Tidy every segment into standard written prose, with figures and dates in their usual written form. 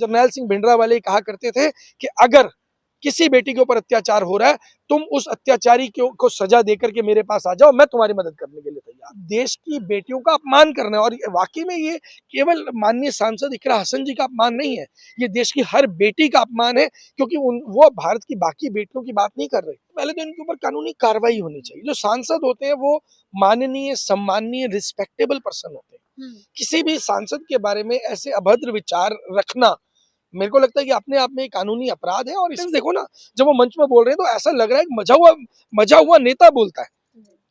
जरनैल सिंह भिंडरावाले कहा करते थे कि अगर किसी बेटी के ऊपर अत्याचार हो रहा है, तुम उस अत्याचारी को सजा देकर के मेरे पास आ जाओ, मैं तुम्हारी मदद करने के लिए तैयार। देश की बेटियों का अपमान करना है, और वाकई में ये केवल माननीय सांसद इकरा हसन जी का अपमान नहीं है, ये देश की हर बेटी का अपमान है, क्योंकि वो भारत की बाकी बेटियों की बात नहीं कर रहे। पहले तो इनके ऊपर कानूनी कार्रवाई होनी चाहिए। जो सांसद होते हैं वो माननीय, सम्माननीय, रिस्पेक्टेबल पर्सन होते हैं। किसी भी सांसद के बारे में ऐसे अभद्र विचार रखना, मेरे को लगता है कि अपने आप में एक कानूनी अपराध है। और इसमें देखो ना, जब वो मंच में बोल रहे हैं तो ऐसा लग रहा है कि मजा हुआ नेता बोलता है,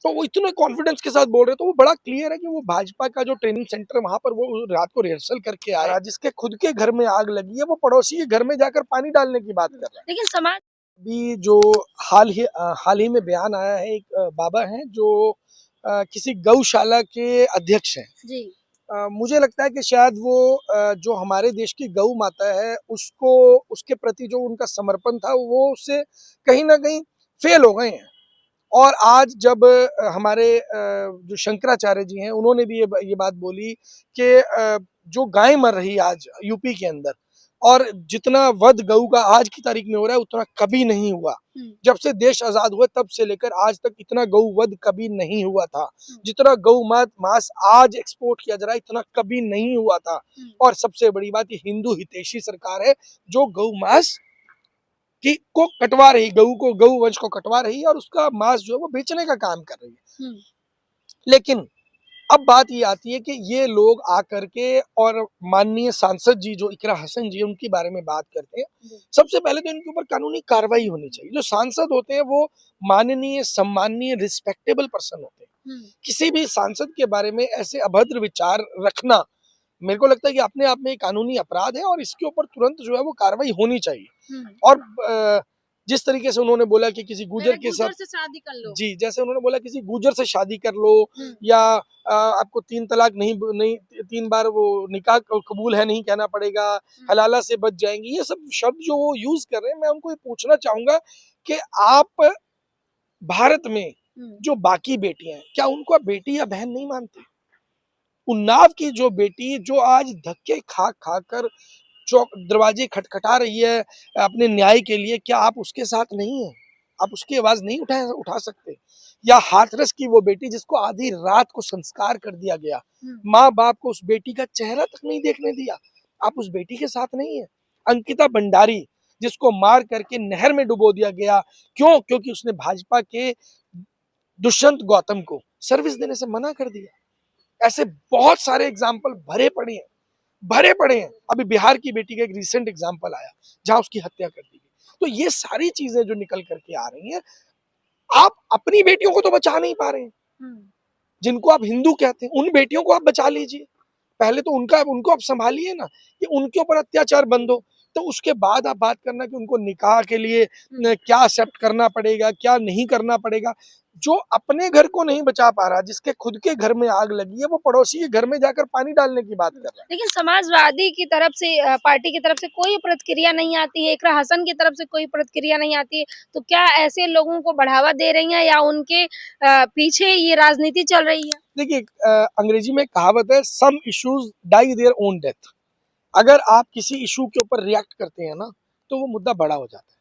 तो वो इतने कॉन्फिडेंस के साथ बोल रहे हैं, तो वो बड़ा क्लियर है कि वो भाजपा का जो ट्रेनिंग सेंटर है वहां पर वो रात को रिहर्सल करके आया, जिसके खुद के घर में आग लगी है, वो पड़ोसी के घर में जाकर पानी डालने की बात कर रहा है। लेकिन समाज भी जो हाल ही में बयान आया है, एक बाबा हैं जो किसी गौशाला के अध्यक्ष हैं जी। मुझे लगता है कि शायद वो जो हमारे देश की गौ माता है उसको, उसके प्रति जो उनका समर्पण था वो उससे कहीं ना कहीं फेल हो गए हैं। और आज जब हमारे जो शंकराचार्य जी हैं उन्होंने भी ये बात बोली कि जो गाय मर रही है आज यूपी के अंदर, और जितना वध गऊ का आज की तारीख में हो रहा है उतना कभी नहीं हुआ। जब से देश आजाद हुआ तब से लेकर आज तक इतना गौ वध कभी नहीं हुआ था। जितना गौ मांस आज एक्सपोर्ट किया जा रहा है इतना कभी नहीं हुआ था। और सबसे बड़ी बात, ये हिंदू हितैषी सरकार है जो गौ मांस को कटवा रही, गौ वंश को कटवा रही है और उसका मांस जो है वो बेचने का काम कर रही है। लेकिन अब बात ये आती है कि ये लोग आकर के और माननीय सांसद जी जो इकरा हसन जी उनके बारे में बात करते हैं। सबसे पहले तो इनके ऊपर कानूनी कार्रवाई होनी चाहिए। जो सांसद होते हैं वो माननीय, सम्माननीय, रिस्पेक्टेबल पर्सन होते हैं। किसी भी सांसद के बारे में ऐसे अभद्र विचार रखना, मेरे को लगता है कि अपने आप में एक कानूनी अपराध है, और इसके ऊपर तुरंत जो है वो कार्रवाई होनी चाहिए। और जिस तरीके से उन्होंने बोला कि किसी गुजर के साथ शादी कर लो, जी, जैसे उन्होंने बोला किसी गुजर से शादी कर लो, या आपको 3 तलाक नहीं 3 बार वो निकाह कबूल है नहीं कहना पड़ेगा, हलाला से बच जाएंगी, ये सब शब्द जो वो यूज कर रहे हैं, मैं उनको ये पूछना चाहूंगा कि आप भारत में जो बाकी बेटियां हैं, क्या उनको आप बेटी या बहन नहीं मानते? उन्नाव की जो बेटी जो आज धक्के खा खा कर चौक दरवाजे खटखटा रही है अपने न्याय के लिए, क्या आप उसके साथ नहीं है? आप उसकी आवाज नहीं उठा सकते? या हाथरस की वो बेटी जिसको आधी रात को संस्कार कर दिया गया, माँ बाप को उस बेटी का चेहरा तक नहीं देखने दिया, आप उस बेटी के साथ नहीं है? अंकिता भंडारी जिसको मार करके नहर में डुबो दिया गया, क्यों? क्योंकि उसने भाजपा के दुष्यंत गौतम को सर्विस देने से मना कर दिया। ऐसे बहुत सारे एग्जाम्पल भरे पड़े हैं। अभी बिहार की बेटी का एक रिसेंट एग्जाम्पल आया जहां उसकी हत्या कर दी गई। तो ये सारी चीजें जो निकल करके आ रही हैं, आप अपनी बेटियों को तो बचा नहीं पा रहे हैं। जिनको आप हिंदू कहते हैं उन बेटियों को आप बचा लीजिए, पहले तो उनको आप संभालिए ना, कि उनके ऊपर अत्याचार बंद हो, तो उसके बाद आप बात करना कि उनको निकाह के लिए क्या एक्सेप्ट करना पड़ेगा, क्या नहीं करना पड़ेगा। जो अपने घर को नहीं बचा पा रहा, जिसके खुद के घर में आग लगी है, वो पड़ोसी के घर में जाकर पानी डालने की बात कर रहा है। लेकिन समाजवादी की तरफ से, पार्टी की तरफ से कोई प्रतिक्रिया नहीं आती है, इकरा हसन की तरफ से कोई प्रतिक्रिया नहीं आती है, तो क्या ऐसे लोगों को बढ़ावा दे रही हैं या उनके पीछे ये राजनीति चल रही है? देखिए, अंग्रेजी में कहावत है, some issues die their own death. अगर आप किसी इशू के ऊपर रिएक्ट करते हैं ना, तो वो मुद्दा बड़ा हो जाता है।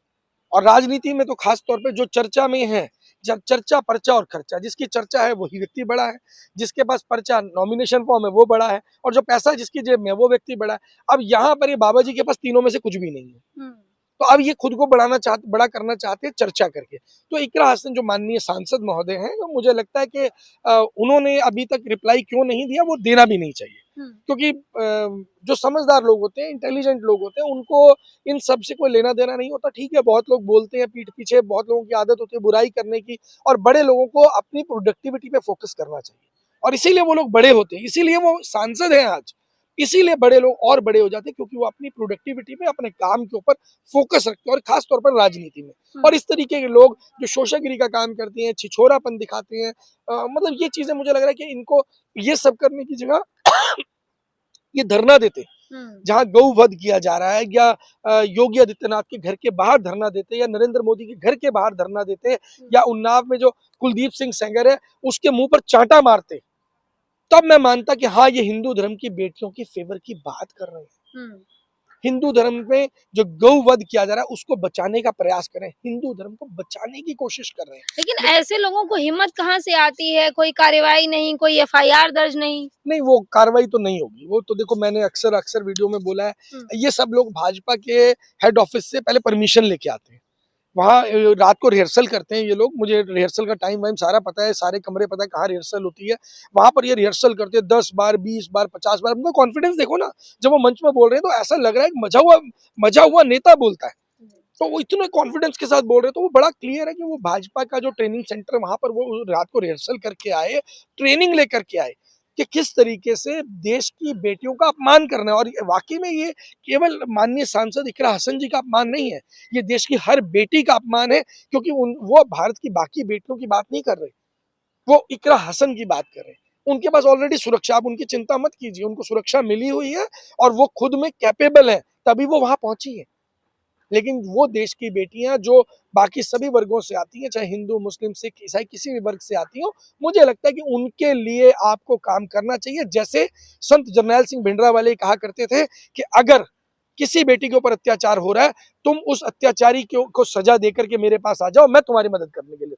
और राजनीति में तो खास तौर पे जो चर्चा में है, जब चर्चा, पर्चा और खर्चा, जिसकी चर्चा है वही व्यक्ति बड़ा है, जिसके पास पर्चा नॉमिनेशन फॉर्म है वो बड़ा है, और जो पैसा जिसकी जेब में है वो व्यक्ति बड़ा है। अब यहाँ पर ये बाबा जी के पास तीनों में से कुछ भी नहीं है, तो अब ये खुद को बड़ा करना चाहते हैं चर्चा करके। तो इकरा हसन जो माननीय सांसद महोदय हैं, तो मुझे लगता है कि उन्होंने अभी तक रिप्लाई क्यों नहीं दिया, वो देना भी नहीं चाहिए। क्योंकि जो समझदार लोग होते हैं, इंटेलिजेंट लोग होते हैं, उनको इन सब से कोई लेना देना नहीं होता। ठीक है, बहुत लोग बोलते हैं पीठ पीछे, बहुत लोगों की आदत होती है बुराई करने की, और बड़े लोगों को अपनी प्रोडक्टिविटी पे फोकस करना चाहिए, और इसीलिए वो लोग बड़े होते हैं, इसीलिए वो सांसद हैं आज, इसीलिए बड़े लोग और बड़े हो जाते हैं, क्योंकि वो अपनी प्रोडक्टिविटी पे, अपने काम के ऊपर फोकस रखते हैं, और खास तौर पर राजनीति में। और इस तरीके के लोग जो शोषागिरी का काम करते हैं, छिछोरापन दिखाते हैं, मतलब ये चीजें मुझे लग रहा है कि इनको ये सब करने की जगह ये धरना देते, जहां गौ वध किया जा रहा है, या योगी आदित्यनाथ के घर के बाहर धरना देते, या नरेंद्र मोदी के घर के बाहर धरना देते, या उन्नाव में जो कुलदीप सिंह सेंगर है उसके मुंह पर चांटा मारते, तब मैं मानता कि हाँ, ये हिंदू धर्म की बेटियों की फेवर की बात कर रहे हैं। हिंदू धर्म में जो गौवध किया जा रहा है उसको बचाने का प्रयास करें, हिंदू धर्म को बचाने की कोशिश कर रहे हैं। लेकिन ऐसे लोगों को हिम्मत कहाँ से आती है? कोई कार्यवाही नहीं, कोई एफआईआर दर्ज नहीं। नहीं, वो कार्रवाई तो नहीं होगी। वो तो देखो, मैंने अक्सर वीडियो में बोला है, ये सब लोग भाजपा के हेड ऑफिस से पहले परमिशन लेके आते हैं, वहाँ रात को रिहर्सल करते हैं ये लोग। मुझे रिहर्सल का टाइम वाइम सारा पता है, सारे कमरे पता है कहाँ रिहर्सल होती है। वहां पर ये रिहर्सल करते हैं 10 बार, 20 बार, 50 बार। उनका कॉन्फिडेंस देखो ना, जब वो मंच में बोल रहे हैं तो ऐसा लग रहा है कि मजा हुआ नेता बोलता है। तो वो इतने कॉन्फिडेंस के साथ बोल रहे हैं, तो वो बड़ा क्लियर है कि वो भाजपा का जो ट्रेनिंग सेंटर है वहां पर वो रात को रिहर्सल करके आए, ट्रेनिंग लेकर के आए कि किस तरीके से देश की बेटियों का अपमान करना है। और वाकई में ये केवल माननीय सांसद इकरा हसन जी का अपमान नहीं है, ये देश की हर बेटी का अपमान है, क्योंकि वो भारत की बाकी बेटियों की बात नहीं कर रहे, वो इकरा हसन की बात कर रहे हैं। उनके पास ऑलरेडी सुरक्षा, आप उनकी चिंता मत कीजिए, उनको सुरक्षा मिली हुई है और वो खुद में कैपेबल है, तभी वो वहां पहुंची है। लेकिन वो देश की बेटियां जो बाकी सभी वर्गों से आती हैं, चाहे हिंदू, मुस्लिम, सिख, ईसाई किसी भी वर्ग से आती हो, मुझे लगता है कि उनके लिए आपको काम करना चाहिए। जैसे संत जरनैल सिंह भिंडरावाले कहा करते थे कि अगर किसी बेटी के ऊपर अत्याचार हो रहा है, तुम उस अत्याचारी को सजा देकर के मेरे पास आ जाओ, मैं तुम्हारी मदद करने के लिए